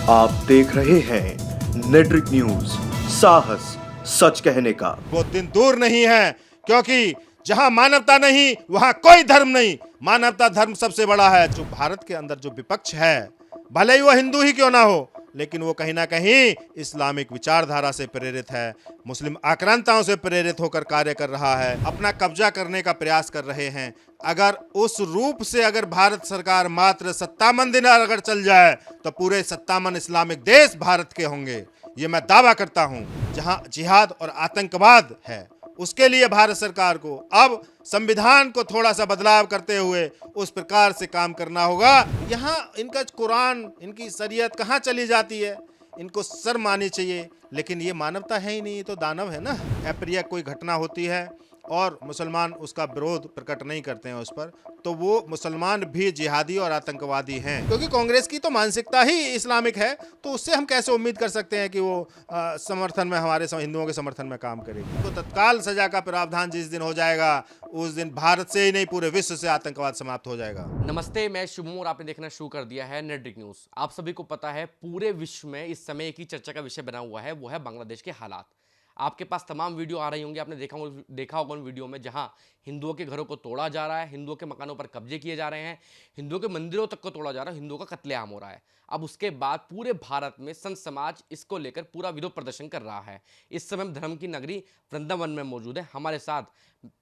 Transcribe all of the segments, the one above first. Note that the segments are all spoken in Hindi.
आप देख रहे हैं नेट्रिक न्यूज, साहस सच कहने का। वो दिन दूर नहीं है, क्योंकि जहां मानवता नहीं वहां कोई धर्म नहीं। मानवता धर्म सबसे बड़ा है। जो भारत के अंदर जो विपक्ष है, भले ही वो हिंदू ही क्यों ना हो, लेकिन वो कहीं ना कहीं इस्लामिक विचारधारा से प्रेरित है, मुस्लिम आक्रांताओं से प्रेरित होकर कार्य कर रहा है, अपना कब्जा करने का प्रयास कर रहे हैं। अगर उस रूप से अगर भारत सरकार मात्र 57 दिन अगर चल जाए तो पूरे 57 इस्लामिक देश भारत के होंगे, ये मैं दावा करता हूं। जहां जिहाद और आतंकवाद है, उसके लिए भारत सरकार को अब संविधान को थोड़ा सा बदलाव करते हुए उस प्रकार से काम करना होगा। यहाँ इनका कुरान, इनकी शरीयत कहाँ चली जाती है, इनको शर्म आनी चाहिए। लेकिन ये मानवता है ही नहीं, ये तो दानव है ना। अप्रिय कोई घटना होती है और मुसलमान उसका विरोध प्रकट नहीं करते हैं उस पर, तो वो मुसलमान भी जिहादी और आतंकवादी हैं। क्योंकि कांग्रेस की तो मानसिकता ही इस्लामिक है, तो उससे हम कैसे उम्मीद कर सकते हैं कि वो समर्थन में, हमारे हिंदुओं के समर्थन में काम करेगी। तो तत्काल सजा का प्रावधान जिस दिन हो जाएगा, उस दिन भारत से ही नहीं पूरे विश्व से आतंकवाद समाप्त हो जाएगा। नमस्ते, मैं शुभम और आपने देखना शुरू कर दिया है नेट्रिक न्यूज। आप सभी को पता है पूरे विश्व में इस समय एक ही चर्चा का विषय बना हुआ है, वो है बांग्लादेश के हालात। आपके पास तमाम वीडियो आ रही होंगी, आपने देखा होगा उन वीडियो में जहां हिंदुओं के घरों को तोड़ा जा रहा है, हिंदुओं के मकानों पर कब्जे किए जा रहे हैं, हिंदुओं के मंदिरों तक को तोड़ा जा रहा है, हिंदुओं का कत्लेआम हो रहा है। अब उसके बाद पूरे भारत में संत समाज इसको लेकर पूरा विरोध प्रदर्शन कर रहा है। इस समय हम धर्म की नगरी वृंदावन में मौजूद है। हमारे साथ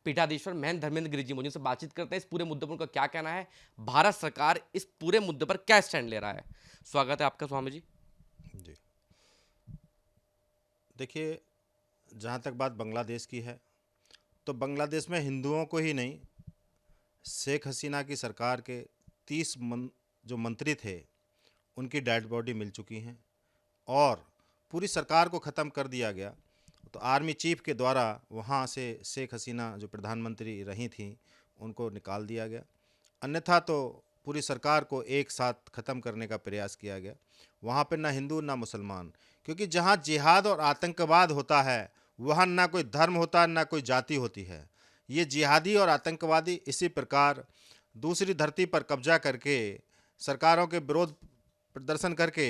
पीठाधीश्वर महंत धर्मेंद्र गिरी जी मौजूद, से बातचीत करते हैं इस पूरे मुद्दे पर उनका क्या कहना है, भारत सरकार इस पूरे मुद्दे पर क्या स्टैंड ले रहा है। स्वागत है आपका स्वामी जी। जी देखिए, जहाँ तक बात बांग्लादेश की है, तो बांग्लादेश में हिंदुओं को ही नहीं, शेख हसीना की सरकार के 30 जो मंत्री थे, उनकी डेड बॉडी मिल चुकी हैं और पूरी सरकार को ख़त्म कर दिया गया। तो आर्मी चीफ के द्वारा वहाँ से शेख हसीना जो प्रधानमंत्री रही थी, उनको निकाल दिया गया। अन्यथा तो पूरी सरकार को एक साथ ख़त्म करने का प्रयास किया गया। वहाँ पर ना हिंदू ना मुसलमान, क्योंकि जहाँ जिहाद और आतंकवाद होता है वहाँ ना कोई धर्म होता, ना कोई जाति होती है। ये जिहादी और आतंकवादी इसी प्रकार दूसरी धरती पर कब्जा करके, सरकारों के विरोध प्रदर्शन करके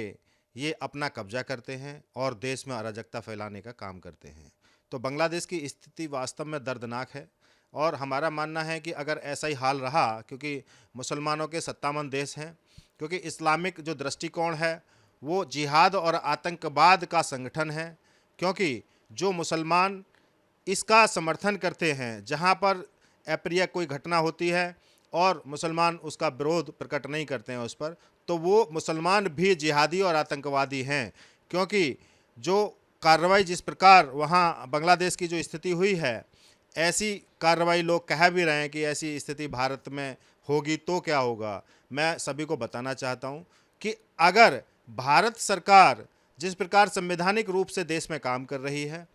ये अपना कब्जा करते हैं और देश में अराजकता फैलाने का काम करते हैं। तो बांग्लादेश की स्थिति वास्तव में दर्दनाक है और हमारा मानना है कि अगर ऐसा ही हाल रहा, क्योंकि मुसलमानों के 57 देश हैं, क्योंकि इस्लामिक जो दृष्टिकोण है वो जिहाद और आतंकवाद का संगठन है, क्योंकि जो मुसलमान इसका समर्थन करते हैं, जहाँ पर अप्रिय कोई घटना होती है और मुसलमान उसका विरोध प्रकट नहीं करते हैं उस पर, तो वो मुसलमान भी जिहादी और आतंकवादी हैं। क्योंकि जो कार्रवाई जिस प्रकार वहाँ बांग्लादेश की जो स्थिति हुई है, ऐसी कार्रवाई लोग कह भी रहे हैं कि ऐसी स्थिति भारत में होगी तो क्या होगा। मैं सभी को बताना चाहता हूँ कि अगर भारत सरकार जिस प्रकार संवैधानिक रूप से देश में काम कर रही है,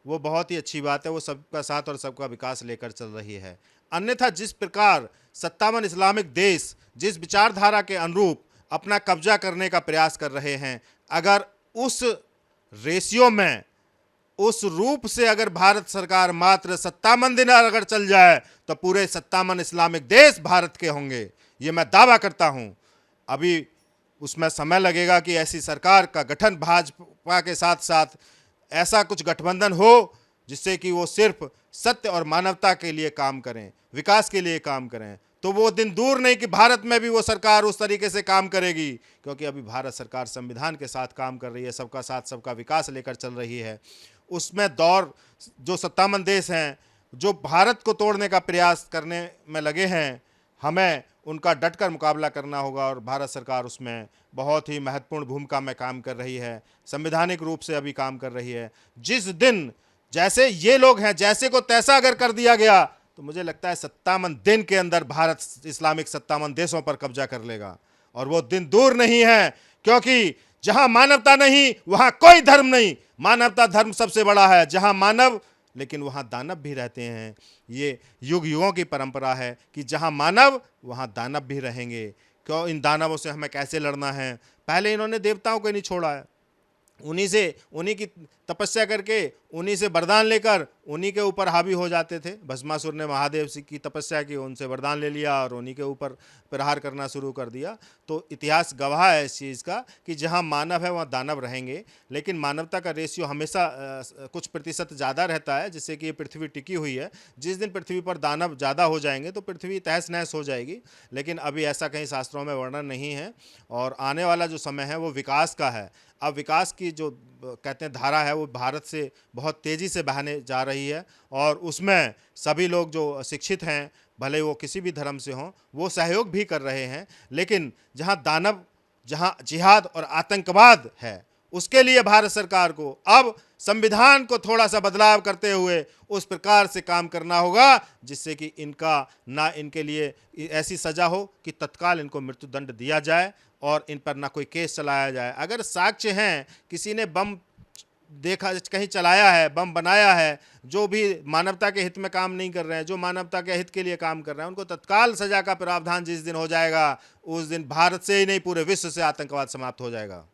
वो बहुत ही अच्छी बात है, वो सबका साथ और सबका विकास लेकर चल रही है। अन्यथा जिस प्रकार 57 इस्लामिक देश जिस विचारधारा के अनुरूप अपना कब्जा करने का प्रयास कर रहे हैं, अगर उस रेशियो में, उस रूप से अगर भारत सरकार मात्र 57 दिन अगर चल जाए तो पूरे 57 इस्लामिक देश भारत के होंगे, ये मैं दावा करता हूँ। अभी उसमें समय लगेगा कि ऐसी सरकार का गठन, भाजपा के साथ साथ ऐसा कुछ गठबंधन हो जिससे कि वो सिर्फ सत्य और मानवता के लिए काम करें, विकास के लिए काम करें। तो वो दिन दूर नहीं कि भारत में भी वो सरकार उस तरीके से काम करेगी, क्योंकि अभी भारत सरकार संविधान के साथ काम कर रही है, सबका साथ सबका विकास लेकर चल रही है। उसमें दौर जो 57 देश हैं जो भारत को तोड़ने का प्रयास करने में लगे हैं, हमें उनका डटकर मुकाबला करना होगा और भारत सरकार उसमें बहुत ही महत्वपूर्ण भूमिका में काम कर रही है, संवैधानिक रूप से अभी काम कर रही है। जिस दिन जैसे ये लोग हैं, जैसे को तैसा अगर कर दिया गया तो मुझे लगता है 57 दिन के अंदर भारत इस्लामिक 57 देशों पर कब्जा कर लेगा और वो दिन दूर नहीं है, क्योंकि जहां मानवता नहीं वहां कोई धर्म नहीं। मानवता धर्म सबसे बड़ा है। जहां मानव, लेकिन वहाँ दानव भी रहते हैं। ये युग युगों की परंपरा है कि जहाँ मानव वहाँ दानव भी रहेंगे। क्यों, इन दानवों से हमें कैसे लड़ना है। पहले इन्होंने देवताओं को नहीं छोड़ा है, उन्हीं की तपस्या करके, उन्हीं से वरदान लेकर उन्हीं के ऊपर हावी हो जाते थे। भस्मासुर ने महादेव की तपस्या की, उनसे वरदान ले लिया और उन्हीं के ऊपर प्रहार करना शुरू कर दिया। तो इतिहास गवाह है इस चीज़ का कि जहाँ मानव है वहाँ दानव रहेंगे, लेकिन मानवता का रेशियो हमेशा कुछ प्रतिशत ज़्यादा रहता है, जिससे कि ये पृथ्वी टिकी हुई है। जिस दिन पृथ्वी पर दानव ज़्यादा हो जाएंगे तो पृथ्वी तहस नहस हो जाएगी, लेकिन अभी ऐसा कहीं शास्त्रों में वर्णन नहीं है। और आने वाला जो समय है वो विकास का है। अब विकास की जो कहते हैं धारा है वो भारत से बहुत तेज़ी से बहने जा रही है, और उसमें सभी लोग जो शिक्षित हैं, भले वो किसी भी धर्म से हों, वो सहयोग भी कर रहे हैं। लेकिन जहाँ दानव, जहाँ जिहाद और आतंकवाद है, उसके लिए भारत सरकार को अब संविधान को थोड़ा सा बदलाव करते हुए उस प्रकार से काम करना होगा जिससे कि इनके लिए ऐसी सज़ा हो कि तत्काल इनको मृत्युदंड दिया जाए और इन पर ना कोई केस चलाया जाए। अगर साक्ष्य हैं, किसी ने बम देखा, कहीं चलाया है, बम बनाया है, जो भी मानवता के हित में काम नहीं कर रहे हैं, जो मानवता के हित के लिए काम कर रहे हैं, उनको तत्काल सजा का प्रावधान जिस दिन हो जाएगा, उस दिन भारत से ही नहीं पूरे विश्व से आतंकवाद समाप्त हो जाएगा।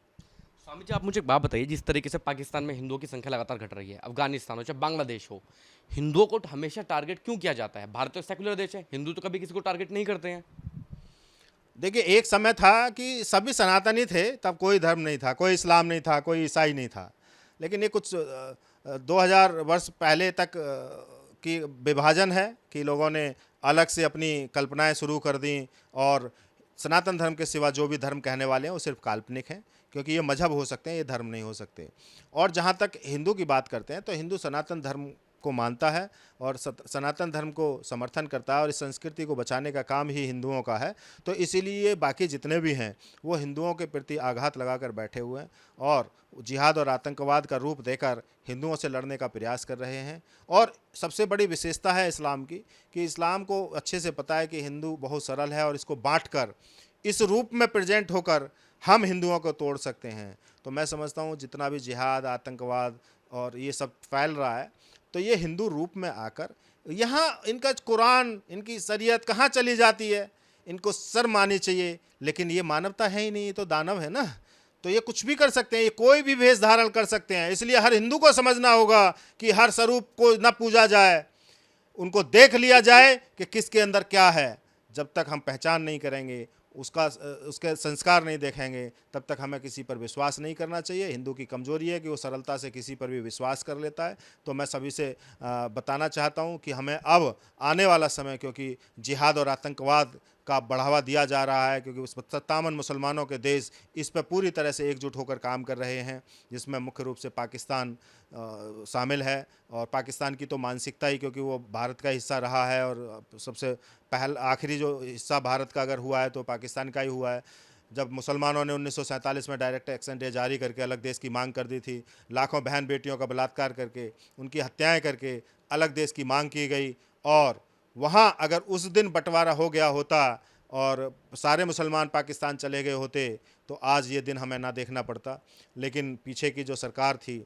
स्वामी जी, आप मुझे एक बात बताइए, जिस तरीके से पाकिस्तान में हिंदुओं की संख्या लगातार घट रही है, अफगानिस्तान हो चाहे बांग्लादेश हो, हिंदुओं को हमेशा टारगेट क्यों किया जाता है? भारत तो सेक्युलर देश है, हिंदू तो कभी किसी को टारगेट नहीं करते हैं। देखिए, एक समय था कि सभी सनातनी थे, तब कोई धर्म नहीं था, कोई इस्लाम नहीं था, कोई ईसाई नहीं था। लेकिन ये कुछ 2000 वर्ष पहले तक की विभाजन है कि लोगों ने अलग से अपनी कल्पनाएं शुरू कर दी, और सनातन धर्म के सिवा जो भी धर्म कहने वाले हैं वो सिर्फ काल्पनिक हैं, क्योंकि ये मजहब हो सकते हैं, ये धर्म नहीं हो सकते। और जहाँ तक हिंदू की बात करते हैं तो हिंदू सनातन धर्म को मानता है और सनातन धर्म को समर्थन करता है, और इस संस्कृति को बचाने का काम ही हिंदुओं का है। तो इसीलिए बाकी जितने भी हैं वो हिंदुओं के प्रति आघात लगाकर बैठे हुए हैं और जिहाद और आतंकवाद का रूप देकर हिंदुओं से लड़ने का प्रयास कर रहे हैं। और सबसे बड़ी विशेषता है इस्लाम की कि इस्लाम को अच्छे से पता है कि हिंदू बहुत सरल है, और इसको बांटकर इस रूप में प्रेजेंट होकर हम हिंदुओं को तोड़ सकते हैं। तो मैं समझता हूँ जितना भी जिहाद, आतंकवाद और ये सब फैल रहा है, तो ये हिंदू रूप में आकर यहाँ इनका कुरान, इनकी शरीयत कहाँ चली जाती है, इनको शर्म आनी चाहिए। लेकिन ये मानवता है ही नहीं, ये तो दानव है ना। तो ये कुछ भी कर सकते हैं, ये कोई भी वेश धारण कर सकते हैं। इसलिए हर हिंदू को समझना होगा कि हर स्वरूप को न पूजा जाए, उनको देख लिया जाए कि किसके अंदर क्या है। जब तक हम पहचान नहीं करेंगे, उसके संस्कार नहीं देखेंगे, तब तक हमें किसी पर विश्वास नहीं करना चाहिए। हिंदू की कमजोरी है कि वो सरलता से किसी पर भी विश्वास कर लेता है। तो मैं सभी से बताना चाहता हूँ कि हमें अब आने वाला समय, क्योंकि जिहाद और आतंकवाद का बढ़ावा दिया जा रहा है, क्योंकि 57 मुसलमानों के देश इस पर पूरी तरह से एकजुट होकर काम कर रहे हैं, जिसमें मुख्य रूप से पाकिस्तान शामिल है। और पाकिस्तान की तो मानसिकता ही, क्योंकि वो भारत का हिस्सा रहा है, और सबसे आखिरी जो हिस्सा भारत का अगर हुआ है तो पाकिस्तान का ही हुआ है। जब मुसलमानों ने 1947 में डायरेक्ट एक्शन डे जारी करके अलग देश की मांग कर दी थी, लाखों बहन बेटियों का बलात्कार करके, उनकी हत्याएं करके अलग देश की मांग की गई। और वहाँ अगर उस दिन बंटवारा हो गया होता और सारे मुसलमान पाकिस्तान चले गए होते, तो आज ये दिन हमें ना देखना पड़ता। लेकिन पीछे की जो सरकार थी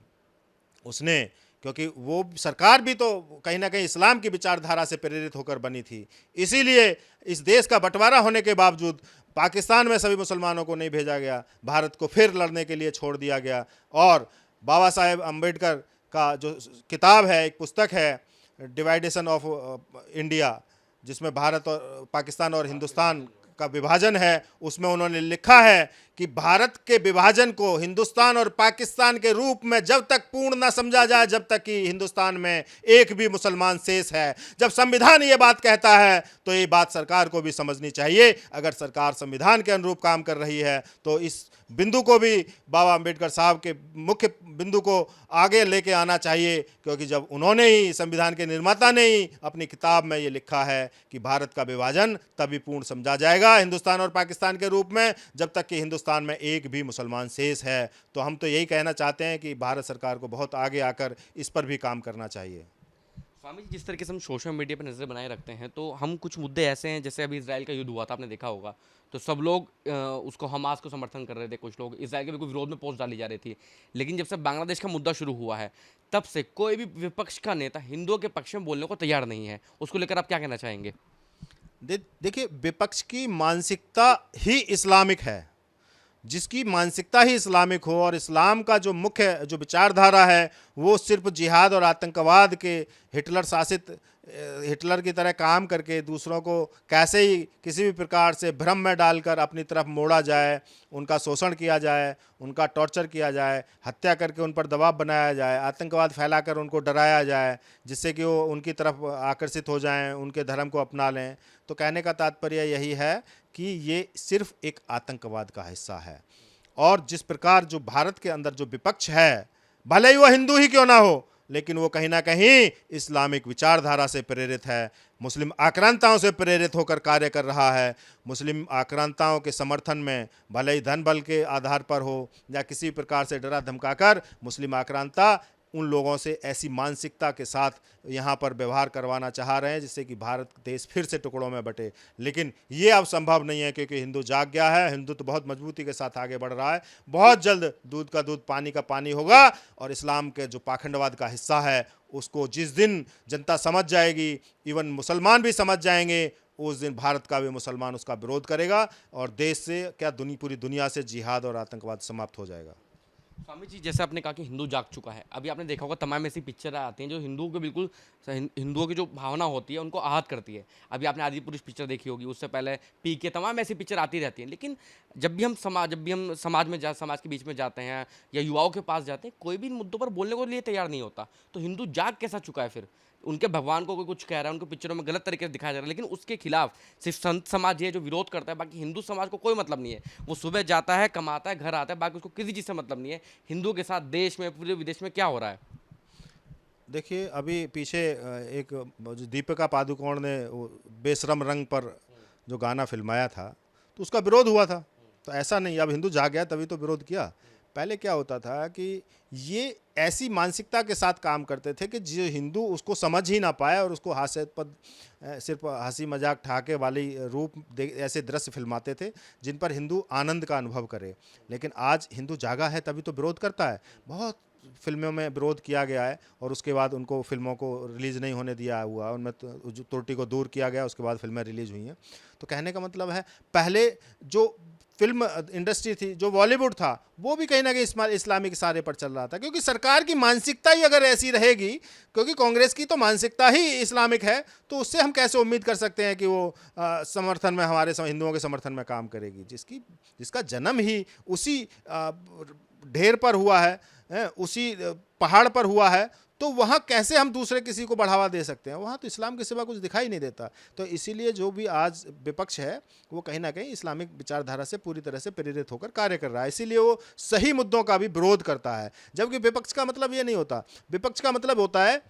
उसने, क्योंकि वो सरकार भी तो कहीं ना कहीं इस्लाम की विचारधारा से प्रेरित होकर बनी थी, इसीलिए इस देश का बंटवारा होने के बावजूद पाकिस्तान में सभी मुसलमानों को नहीं भेजा गया, भारत को फिर लड़ने के लिए छोड़ दिया गया। और बाबा साहेब अम्बेडकर का जो किताब है, एक पुस्तक है, डिवाइडेशन ऑफ इंडिया, जिसमें भारत और पाकिस्तान और हिंदुस्तान का विभाजन है, उसमें उन्होंने लिखा है कि भारत के विभाजन को हिंदुस्तान और पाकिस्तान के रूप में जब तक पूर्ण न समझा जाए, जब तक कि हिंदुस्तान में एक भी मुसलमान शेष है। जब संविधान ये बात कहता है तो ये बात सरकार को भी समझनी चाहिए। अगर सरकार संविधान के अनुरूप काम कर रही है तो इस बिंदु को भी बाबा अम्बेडकर साहब के मुख्य बिंदु को आगे लेके आना चाहिए, क्योंकि जब उन्होंने ही, संविधान के निर्माता ने ही अपनी किताब में ये लिखा है कि भारत का विभाजन तभी पूर्ण समझा जाएगा हिंदुस्तान और पाकिस्तान के रूप में जब तक कि हिंदुस्तान में एक भी मुसलमान शेष है। तो हम तो यही कहना चाहते हैं कि भारत सरकार को बहुत आगे आकर इस पर भी काम करना चाहिए। स्वामी जी, जिस तरीके से हम सोशल मीडिया पर नज़र बनाए रखते हैं, तो हम कुछ मुद्दे ऐसे हैं, जैसे अभी इसराइल का युद्ध हुआ था, आपने देखा होगा, तो सब लोग उसको हमास को समर्थन कर रहे थे, कुछ लोग इसराइल के भी कोई विरोध में पोस्ट डाली जा रही थी। लेकिन जब से बांग्लादेश का मुद्दा शुरू हुआ है, तब से कोई भी विपक्ष का नेता हिंदुओं के पक्ष में बोलने को तैयार नहीं है। उसको लेकर आप क्या कहना चाहेंगे? देखिए, विपक्ष की मानसिकता ही इस्लामिक है। जिसकी मानसिकता ही इस्लामिक हो और इस्लाम का जो मुख्य जो विचारधारा है वो सिर्फ जिहाद और आतंकवाद के हिटलर शासित हिटलर की तरह काम करके दूसरों को कैसे ही किसी भी प्रकार से भ्रम में डालकर अपनी तरफ मोड़ा जाए, उनका शोषण किया जाए, उनका टॉर्चर किया जाए, हत्या करके उन पर दबाव बनाया जाए, आतंकवाद फैलाकर उनको डराया जाए जिससे कि वो उनकी तरफ आकर्षित हो जाएं, उनके धर्म को अपना लें। तो कहने का तात्पर्य यही है कि ये सिर्फ एक आतंकवाद का हिस्सा है। और जिस प्रकार जो भारत के अंदर जो विपक्ष है, भले ही वो हिंदू ही क्यों ना हो, लेकिन वो कहीं ना कहीं इस्लामिक विचारधारा से प्रेरित है, मुस्लिम आक्रांताओं से प्रेरित होकर कार्य कर रहा है। मुस्लिम आक्रांताओं के समर्थन में भले ही धन बल के आधार पर हो या किसी प्रकार से डरा धमकाकर मुस्लिम आक्रांता उन लोगों से ऐसी मानसिकता के साथ यहाँ पर व्यवहार करवाना चाह रहे हैं जिससे कि भारत देश फिर से टुकड़ों में बटे। लेकिन ये अब संभव नहीं है क्योंकि हिंदू जाग गया है, हिंदू तो बहुत मजबूती के साथ आगे बढ़ रहा है। बहुत जल्द दूध का दूध पानी का पानी होगा और इस्लाम के जो पाखंडवाद का हिस्सा है उसको जिस दिन जनता समझ जाएगी, इवन मुसलमान भी समझ जाएंगे, उस दिन भारत का भी मुसलमान उसका विरोध करेगा और देश से क्या पूरी दुनिया से जिहाद और आतंकवाद समाप्त हो जाएगा। स्वामी जी, जैसे आपने कहा कि हिंदू जाग चुका है, अभी आपने देखा होगा तमाम ऐसी पिक्चर आती हैं जो हिंदुओं को बिल्कुल हिंदुओं की जो भावना होती है उनको आहत करती है। अभी आपने आदि पुरुष पिक्चर देखी होगी, उससे पहले पीके, तमाम ऐसी पिक्चर आती रहती हैं। लेकिन जब भी हम समाज के बीच में जाते हैं या युवाओं के पास जाते हैं, कोई भी इन मुद्दों पर बोलने को लिए तैयार नहीं होता। तो हिंदू जाग कैसा चुका है फिर? उनके भगवान को कोई कुछ कह रहा है, उनको पिक्चरों में गलत तरीके से दिखाया जा रहा है, लेकिन उसके खिलाफ सिर्फ संत समाज है जो विरोध करता है, बाकी हिंदू समाज को कोई मतलब नहीं है। वो सुबह जाता है, कमाता है, घर आता है, बाकी उसको किसी चीज़ से मतलब नहीं है। हिंदू के साथ देश में, पूरे विदेश में क्या हो रहा है? देखिए, अभी पीछे एक जो दीपिका पादुकोण ने वो बेशरम रंग पर जो गाना फिल्माया था तो उसका विरोध हुआ था। तो ऐसा नहीं अब हिंदू जाग गया तभी तो विरोध किया। पहले क्या होता था कि ये ऐसी मानसिकता के साथ काम करते थे कि जो हिंदू उसको समझ ही ना पाए और उसको हास्यास्पद सिर्फ हंसी मजाक ठहाके वाली ऐसे दृश्य फिल्माते थे जिन पर हिंदू आनंद का अनुभव करे। लेकिन आज हिंदू जागा है तभी तो विरोध करता है। बहुत फिल्मों में विरोध किया गया है और उसके बाद उनको फिल्मों को रिलीज़ नहीं होने दिया हुआ, उनमें त्रुटि को दूर किया गया, उसके बाद फिल्में रिलीज़ हुई हैं। तो कहने का मतलब है पहले जो फिल्म इंडस्ट्री थी, जो बॉलीवुड था, वो भी कहीं ना कहीं इस्लामिक इशारे पर चल रहा था क्योंकि सरकार की मानसिकता ही अगर ऐसी रहेगी, क्योंकि कांग्रेस की तो मानसिकता ही इस्लामिक है, तो उससे हम कैसे उम्मीद कर सकते हैं कि वो समर्थन में हमारे हिंदुओं के समर्थन में काम करेगी जिसका जन्म ही उसी ढेर पर हुआ है, उसी पहाड़ पर हुआ है। तो वहाँ कैसे हम दूसरे किसी को बढ़ावा दे सकते हैं? वहाँ तो इस्लाम के सिवा कुछ दिखाई नहीं देता। तो इसीलिए जो भी आज विपक्ष है वो कहीं ना कहीं इस्लामिक विचारधारा से पूरी तरह से प्रेरित होकर कार्य कर रहा है, इसीलिए वो सही मुद्दों का भी विरोध करता है। जबकि विपक्ष का मतलब ये नहीं होता, विपक्ष का मतलब होता है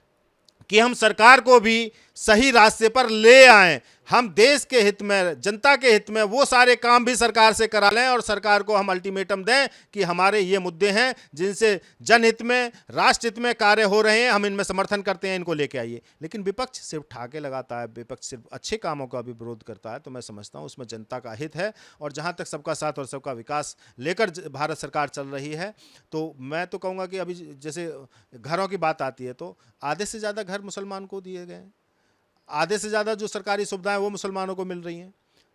कि हम सरकार को भी सही रास्ते पर ले आएं, हम देश के हित में, जनता के हित में वो सारे काम भी सरकार से करा लें और सरकार को हम अल्टीमेटम दें कि हमारे ये मुद्दे हैं जिनसे जनहित में, राष्ट्र हित में कार्य हो रहे हैं, हम इनमें समर्थन करते हैं, इनको लेके आइए। लेकिन विपक्ष सिर्फ ठाके लगाता है, विपक्ष सिर्फ अच्छे कामों का भी विरोध करता है। तो मैं समझता हूँ उसमें जनता का हित है और जहाँ तक सबका साथ और सबका विकास लेकर भारत सरकार चल रही है, तो मैं तो कहूँगा कि अभी जैसे घरों की बात आती है तो आधे से ज़्यादा घर मुसलमान को दिए गए, आधे से ज़्यादा जो सरकारी सुविधाएं वो मुसलमानों को मिल रही हैं।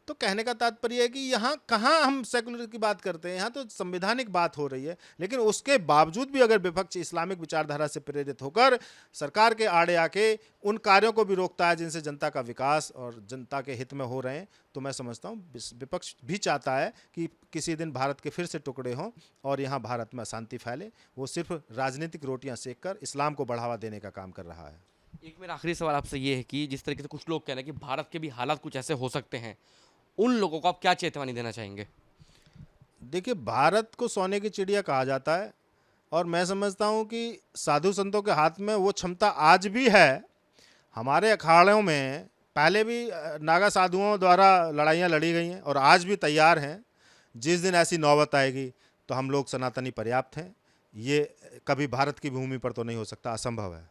तो कहने का तात्पर्य है कि यहाँ कहाँ हम सेकुलर की बात करते हैं, यहाँ तो संवैधानिक बात हो रही है। लेकिन उसके बावजूद भी अगर विपक्ष इस्लामिक विचारधारा से प्रेरित होकर सरकार के आड़े आके उन कार्यों को भी रोकता है जिनसे जनता का विकास और जनता के हित में हो रहे हैं, तो मैं समझता हूँ विपक्ष भी चाहता है कि किसी दिन भारत के फिर से टुकड़े हों और यहाँ भारत में अशांति फैले। वो सिर्फ राजनीतिक रोटियाँ सेक कर इस्लाम को बढ़ावा देने का काम कर रहा है। एक मेरा आखिरी सवाल आपसे ये है कि जिस तरीके से कुछ लोग कह रहे हैं कि भारत के भी हालात कुछ ऐसे हो सकते हैं, उन लोगों को आप क्या चेतावनी देना चाहेंगे? देखिए, भारत को सोने की चिड़िया कहा जाता है और मैं समझता हूँ कि साधु संतों के हाथ में वो क्षमता आज भी है। हमारे अखाड़ों में पहले भी नागा साधुओं द्वारा लड़ाइयाँ लड़ी गई हैं और आज भी तैयार हैं। जिस दिन ऐसी नौबत आएगी तो हम लोग सनातनी पर्याप्त हैं। ये कभी भारत की भूमि पर तो नहीं हो सकता, असंभव है।